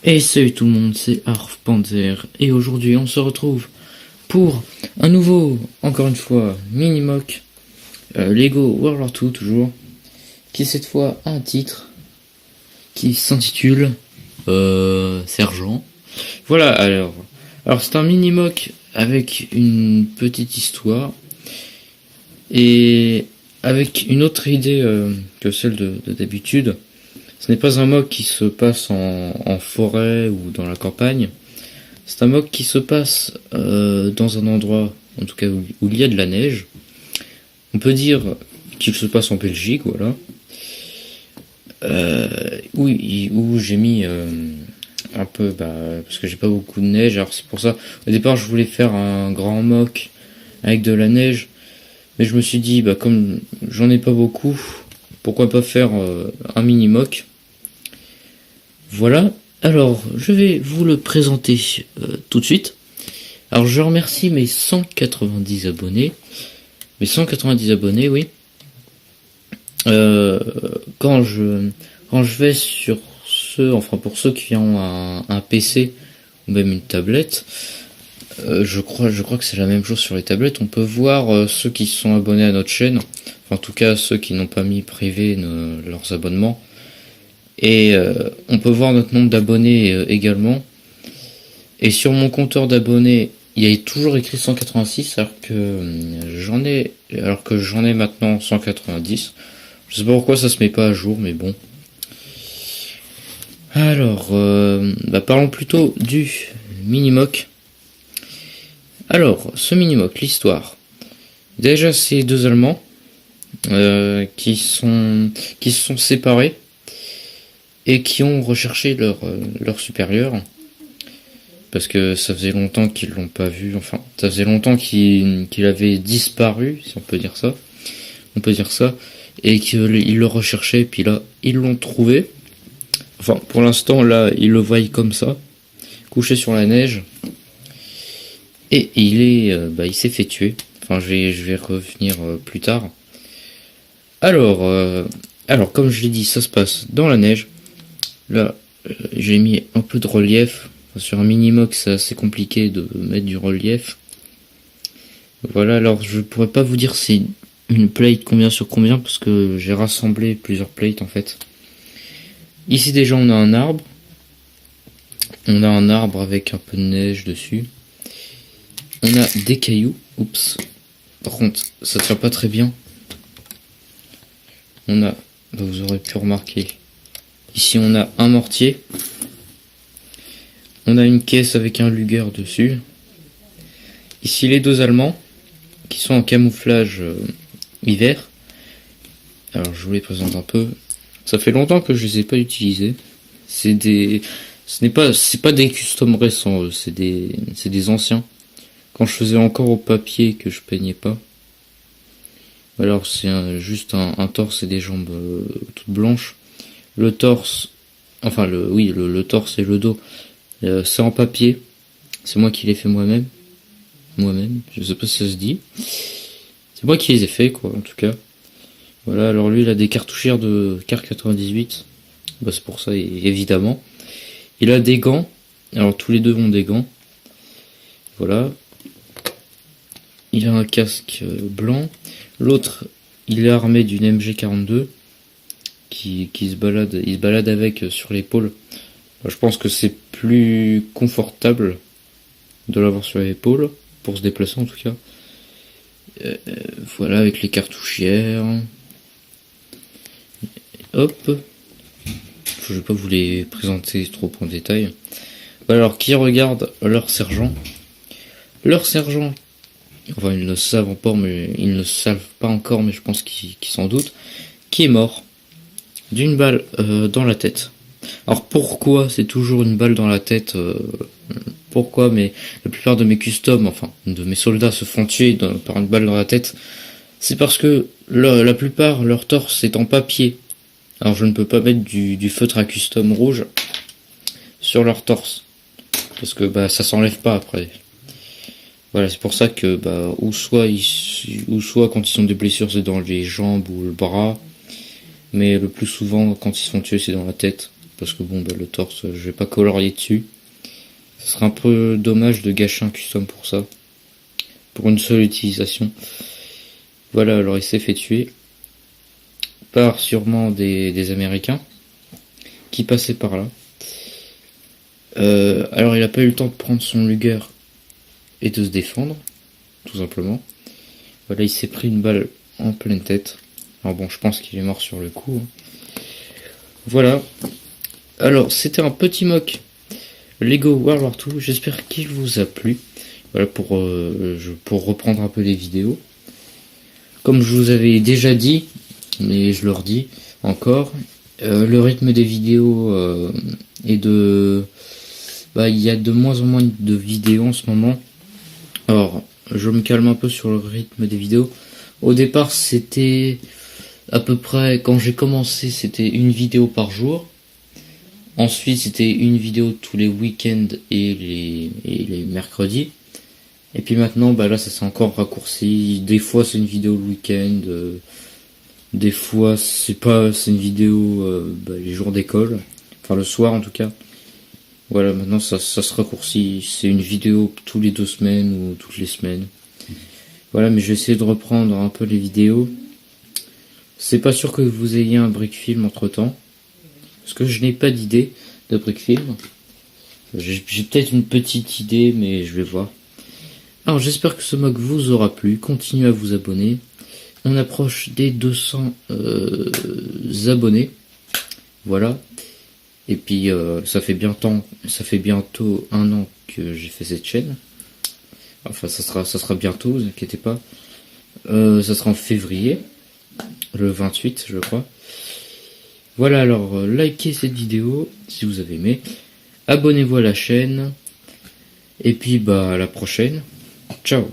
Et salut tout le monde, c'est Arf et aujourd'hui on se retrouve pour un nouveau, encore une fois, mini-mock Lego World War 2 toujours, qui cette fois a un titre qui s'intitule Sergent. Voilà, alors c'est un mini-mock avec une petite histoire et avec une autre idée que celle de d'habitude. Ce n'est pas un mock qui se passe en forêt ou dans la campagne. C'est un mock qui se passe dans un endroit, en tout cas où il y a de la neige. On peut dire qu'il se passe en Belgique, voilà. Où j'ai mis un peu, parce que j'ai pas beaucoup de neige. Alors c'est pour ça, au départ je voulais faire un grand mock avec de la neige. Mais je me suis dit, comme j'en ai pas beaucoup, pourquoi pas faire un mini mock. Voilà, alors je vais vous le présenter tout de suite. Alors je remercie mes 190 abonnés. Mes 190 abonnés, oui. Quand je vais sur pour ceux qui ont un PC ou même une tablette, je crois que c'est la même chose sur les tablettes. On peut voir ceux qui sont abonnés à notre chaîne, enfin, en tout cas ceux qui n'ont pas mis privé leurs abonnements. Et on peut voir notre nombre d'abonnés également. Et sur mon compteur d'abonnés, il y a toujours écrit 186 alors que j'en ai maintenant 190. Je sais pas pourquoi ça se met pas à jour, mais bon. Alors, parlons plutôt du mini-mock. Alors, ce mini-mock, l'histoire. Déjà, c'est deux Allemands qui se sont séparés et qui ont recherché leur supérieur, parce que ça faisait longtemps qu'ils l'ont pas vu, enfin ça faisait longtemps qu'il avait disparu, si on peut dire ça, et qu'ils le recherchaient, puis là ils l'ont trouvé. Enfin pour l'instant là ils le voient comme ça, couché sur la neige, et il s'est fait tuer. Enfin je vais revenir plus tard. Alors comme je l'ai dit, ça se passe dans la neige. Là, j'ai mis un peu de relief. Sur un mini-mock, c'est assez compliqué de mettre du relief. Voilà, alors je pourrais pas vous dire c'est une plate combien sur combien, parce que j'ai rassemblé plusieurs plates en fait. Ici déjà on a un arbre. On a un arbre avec un peu de neige dessus. On a des cailloux. Oups. Par contre, ça tient pas très bien. Vous aurez pu remarquer. Ici on a un mortier. On a une caisse avec un Luger dessus. Ici les deux Allemands qui sont en camouflage hiver. Alors je vous les présente un peu. Ça fait longtemps que je les ai pas utilisés. C'est pas des customs récents, c'est des anciens. Quand je faisais encore au papier que je peignais pas. Alors c'est juste un torse et des jambes toutes blanches. Le torse, enfin le torse et le dos, c'est en papier. C'est moi qui l'ai fait moi-même. Je sais pas si ça se dit. C'est moi qui les ai fait, quoi, en tout cas. Voilà, alors lui, il a des cartouchières de Car 98. C'est pour ça, évidemment. Il a des gants. Alors tous les deux ont des gants. Voilà. Il a un casque blanc. L'autre, il est armé d'une MG42. Il se balade avec sur l'épaule. Je pense que c'est plus confortable de l'avoir sur l'épaule, pour se déplacer en tout cas. Voilà, avec les cartouchières. Hop. Je vais pas vous les présenter trop en détail. Alors, qui regarde leur sergent? Leur sergent, enfin ils ne savent pas encore, mais je pense qu'ils s'en doutent, qui est mort d'une balle dans la tête. Alors pourquoi c'est toujours une balle dans la tête Pourquoi? Mais la plupart de mes customs, enfin de mes soldats, se font tuer par une balle dans la tête. C'est parce que la plupart, leur torse est en papier. Alors je ne peux pas mettre du feutre à custom rouge sur leur torse, parce que ça s'enlève pas après. Voilà, c'est pour ça que ou soit quand ils ont des blessures c'est dans les jambes ou le bras, mais le plus souvent quand ils se font tuer c'est dans la tête. parce que bon, bah, le torse, je vais pas colorier dessus. Ce serait un peu dommage de gâcher un custom pour ça, pour une seule utilisation. Voilà, alors il s'est fait tuer par sûrement des Américains qui passaient par là. Alors il a pas eu le temps de prendre son Luger et de se défendre, tout simplement. Voilà, il s'est pris une balle en pleine tête. Alors bon, je pense qu'il est mort sur le coup. Voilà. Alors, c'était un petit mock Lego World War II. J'espère qu'il vous a plu. Voilà, pour reprendre un peu les vidéos. Comme je vous avais déjà dit, mais je le redis encore, le rythme des vidéos est de... il y a de moins en moins de vidéos en ce moment. Alors, je me calme un peu sur le rythme des vidéos. Au départ, c'était à peu près, quand j'ai commencé, c'était une vidéo par jour. Ensuite, c'était une vidéo tous les week-ends et les mercredis. Et puis maintenant, là, ça s'est encore raccourci. Des fois, c'est une vidéo le week-end. Des fois, c'est une vidéo les jours d'école. Enfin, le soir, en tout cas. Voilà, maintenant, ça se raccourcit. C'est une vidéo tous les 2 semaines ou toutes les semaines. Voilà, mais je vais essayer de reprendre un peu les vidéos. C'est pas sûr que vous ayez un brick film entre temps. Parce que je n'ai pas d'idée de brick film. J'ai peut-être une petite idée, mais je vais voir. Alors j'espère que ce mock vous aura plu. Continuez à vous abonner. On approche des 200 abonnés. Voilà. Et puis ça fait bientôt 1 an que j'ai fait cette chaîne. Enfin ça sera bientôt, vous inquiétez pas. Ça sera en février. Le 28 je crois. Voilà, alors likez cette vidéo si vous avez aimé. Abonnez-vous à la chaîne. Et puis à la prochaine. Ciao.